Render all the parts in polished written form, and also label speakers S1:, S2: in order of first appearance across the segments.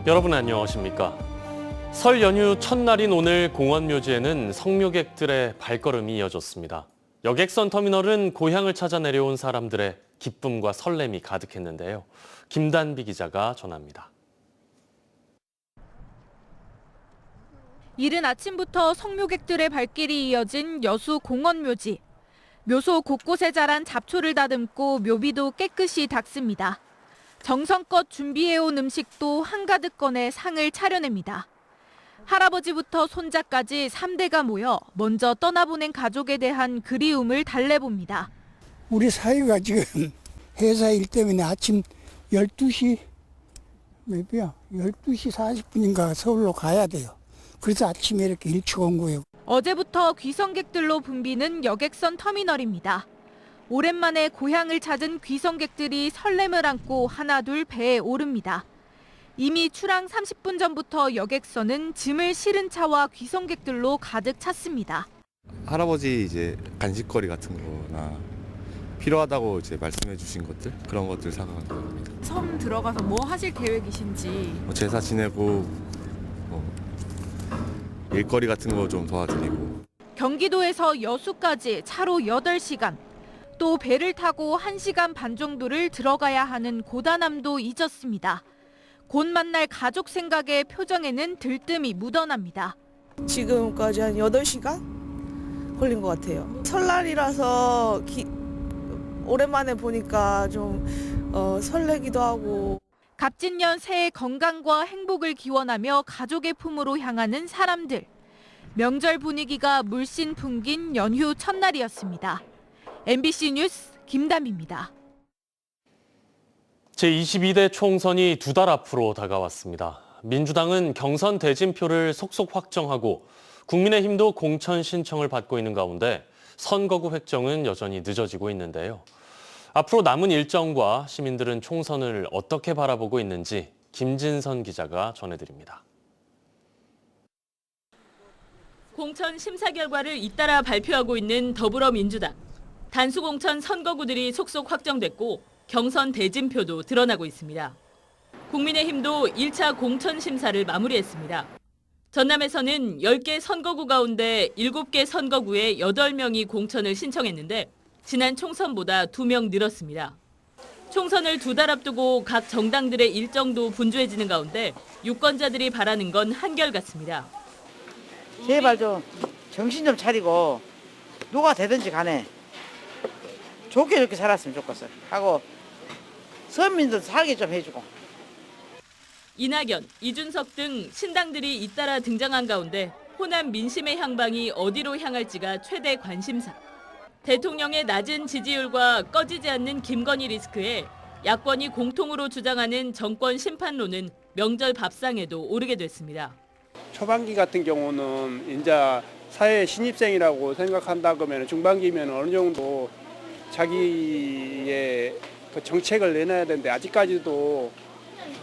S1: 여러분 안녕하십니까? 설 연휴 첫날인 오늘 공원묘지에는 성묘객들의 발걸음이 이어졌습니다. 여객선 터미널은 고향을 찾아 내려온 사람들의 기쁨과 설렘이 가득했는데요. 김단비 기자가 전합니다.
S2: 이른 아침부터 성묘객들의 발길이 이어진 여수 공원묘지. 묘소 곳곳에 자란 잡초를 다듬고 묘비도 깨끗이 닦습니다. 정성껏 준비해온 음식도 한가득 꺼내 상을 차려냅니다. 할아버지부터 손자까지 3대가 모여 먼저 떠나보낸 가족에 대한 그리움을 달래봅니다.
S3: 우리 사위가 지금 회사 일 때문에 아침 12시 몇이야? 12시 40분인가 서울로 가야 돼요. 그래서 아침에 이렇게 일찍 온 거예요.
S2: 어제부터 귀성객들로 붐비는 여객선 터미널입니다. 오랜만에 고향을 찾은 귀성객들이 설렘을 안고 하나둘 배에 오릅니다. 이미 출항 30분 전부터 여객선은 짐을 실은 차와 귀성객들로 가득 찼습니다.
S4: 할아버지 이제 간식거리 같은 거나 필요하다고 이제 말씀해 주신 것들 그런 것들 사가는 겁니다.
S2: 섬 들어가서 뭐 하실 계획이신지.
S4: 제사 지내고 일거리 같은 거 좀 도와드리고.
S2: 경기도에서 여수까지 차로 8시간, 또 배를 타고 1시간 반 정도를 들어가야 하는 고단함도 잊었습니다. 곧 만날 가족 생각에 표정에는 들뜸이 묻어납니다.
S5: 지금까지 한 8시간 걸린 것 같아요. 설날이라서 오랜만에 보니까 좀 설레기도 하고.
S2: 갑진년 새해 건강과 행복을 기원하며 가족의 품으로 향하는 사람들. 명절 분위기가 물씬 풍긴 연휴 첫날이었습니다. MBC 뉴스 김담입니다.
S1: 제22대 총선이 2달 앞으로 다가왔습니다. 민주당은 경선 대진표를 속속 확정하고 국민의힘도 공천 신청을 받고 있는 가운데 선거구 획정은 여전히 늦어지고 있는데요. 앞으로 남은 일정과 시민들은 총선을 어떻게 바라보고 있는지 김진선 기자가 전해드립니다.
S6: 공천 심사 결과를 잇따라 발표하고 있는 더불어민주당. 단수공천 선거구들이 속속 확정됐고 경선 대진표도 드러나고 있습니다. 국민의힘도 1차 공천 심사를 마무리했습니다. 전남에서는 10개 선거구 가운데 7개 선거구에 8명이 공천을 신청했는데 지난 총선보다 2명 늘었습니다. 총선을 2달 앞두고 각 정당들의 일정도 분주해지는 가운데 유권자들이 바라는 건 한결같습니다.
S7: 제발 좀 정신 좀 차리고 누가 되든지 간에 좋게 살았으면 좋겠어요. 하고 서민들 살게 좀 해주고.
S6: 이낙연, 이준석 등 신당들이 잇따라 등장한 가운데 호남 민심의 향방이 어디로 향할지가 최대 관심사. 대통령의 낮은 지지율과 꺼지지 않는 김건희 리스크에 야권이 공통으로 주장하는 정권 심판론은 명절 밥상에도 오르게 됐습니다.
S8: 초반기 같은 경우는 이제 사회 신입생이라고 생각한다 그러면 중반기면 어느 정도 자기의 그 정책을 내놔야 되는데 아직까지도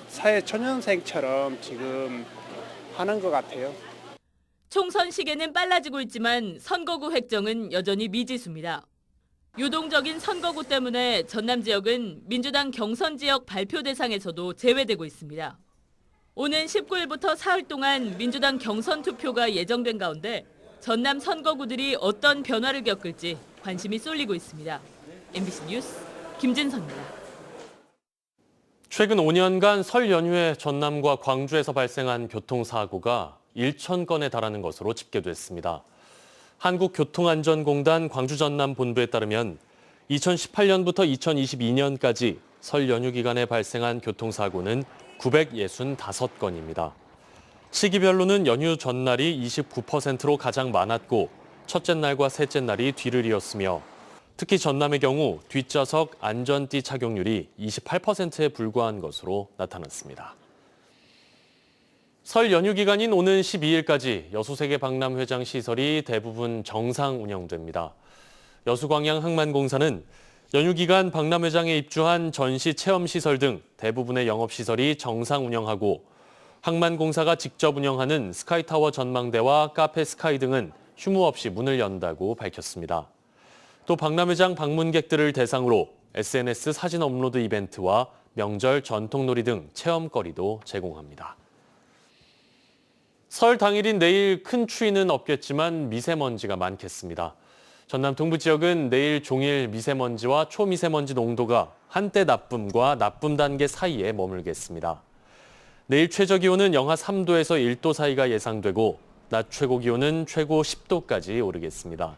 S8: 사회 초년생처럼 지금 하는 것 같아요.
S6: 총선 시계는 빨라지고 있지만 선거구 획정은 여전히 미지수입니다. 유동적인 선거구 때문에 전남 지역은 민주당 경선 지역 발표 대상에서도 제외되고 있습니다. 오는 19일부터 사흘 동안 민주당 경선 투표가 예정된 가운데 전남 선거구들이 어떤 변화를 겪을지 관심이 쏠리고 있습니다. MBC 뉴스 김진선입니다.
S1: 최근 5년간 설 연휴에 전남과 광주에서 발생한 교통사고가 1,000건에 달하는 것으로 집계됐습니다. 한국교통안전공단 광주 전남 본부에 따르면 2018년부터 2022년까지 설 연휴 기간에 발생한 교통사고는 965건입니다. 시기별로는 연휴 전날이 29%로 가장 많았고 첫째 날과 셋째 날이 뒤를 이었으며 특히 전남의 경우 뒷좌석 안전띠 착용률이 28%에 불과한 것으로 나타났습니다. 설 연휴 기간인 오는 12일까지 여수세계 박람회장 시설이 대부분 정상 운영됩니다. 여수광양항만공사는 연휴 기간 박람회장에 입주한 전시 체험시설 등 대부분의 영업시설이 정상 운영하고 항만공사가 직접 운영하는 스카이타워 전망대와 카페 스카이 등은 휴무 없이 문을 연다고 밝혔습니다. 또 박람회장 방문객들을 대상으로 SNS 사진 업로드 이벤트와 명절 전통놀이 등 체험거리도 제공합니다. 설 당일인 내일 큰 추위는 없겠지만 미세먼지가 많겠습니다. 전남 동부 지역은 내일 종일 미세먼지와 초미세먼지 농도가 한때 나쁨과 나쁨 단계 사이에 머물겠습니다. 내일 최저 기온은 영하 3도에서 1도 사이가 예상되고 낮 최고 기온은 최고 10도까지 오르겠습니다.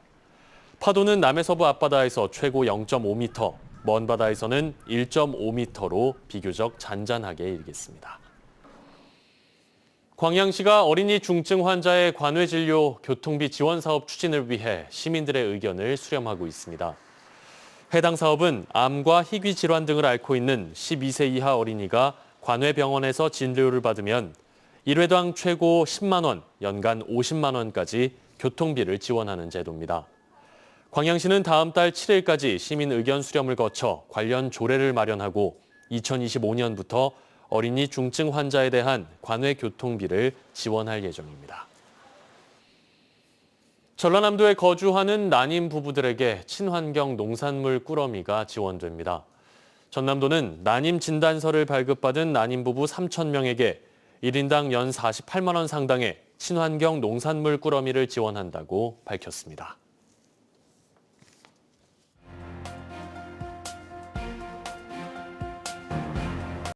S1: 파도는 남해서부 앞바다에서 최고 0.5m, 먼 바다에서는 1.5m로 비교적 잔잔하게 일겠습니다. 광양시가 어린이 중증 환자의 관외 진료 교통비 지원 사업 추진을 위해 시민들의 의견을 수렴하고 있습니다. 해당 사업은 암과 희귀 질환 등을 앓고 있는 12세 이하 어린이가 관외 병원에서 진료를 받으면 1회당 최고 10만 원, 연간 50만 원까지 교통비를 지원하는 제도입니다. 광양시는 다음 달 7일까지 시민 의견 수렴을 거쳐 관련 조례를 마련하고 2025년부터 어린이 중증 환자에 대한 관외 교통비를 지원할 예정입니다. 전라남도에 거주하는 난임 부부들에게 친환경 농산물 꾸러미가 지원됩니다. 전남도는 난임 진단서를 발급받은 난임 부부 3,000명에게 1인당 연 48만 원 상당의 친환경 농산물 꾸러미를 지원한다고 밝혔습니다.